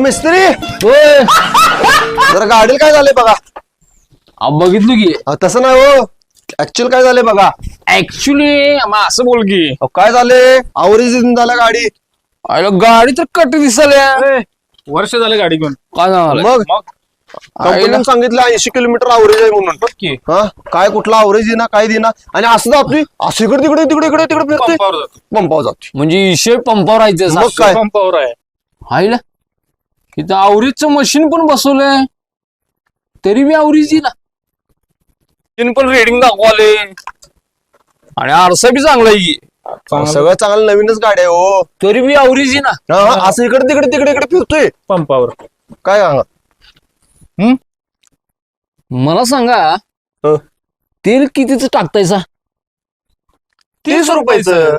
मिस्त्री होय जरा गाडीला काय झालंय बघा. बघितलं की तसं नाही हो, ऍक्च्युअल काय झालंय बघा. ऍक्च्युली असं बोल की काय झालंय, आवरेज झाला गाडी. अरे गाडी तर कट दिसाल्या. वर्ष झालं गाडी घेऊन. काय झालं मग मग कंपनीने सांगितलं 80 किलोमीटर आवरेज आहे म्हणून. की हा काय कुठला आवरेज देना काय देना, आणि असं जातोय असं इकडे तिकडे तिकडे इकडे तिकडे फिरतोय, पंपावर जातो. पंपावर जातोय. म्हणजे इशे पंपावर राहायचं मग काय? पंपावर आहे. हायला इथं आवरेजचं मशीन पण बसवलंय तरी बी आवरेज ना पण रेडिंग दाखवाले आणि आरसा बी चांगला आहे की. सगळं चांगलं नवीनच गाडी आहे हो. तरी बी आवरेज ना. हा, असं इकडे तिकडे तिकडे इकडे फिरतोय. पंपावर काय सांगा. मला सांगा हं. तेल कितीच टाकतायचा? 30 रुपयाचं.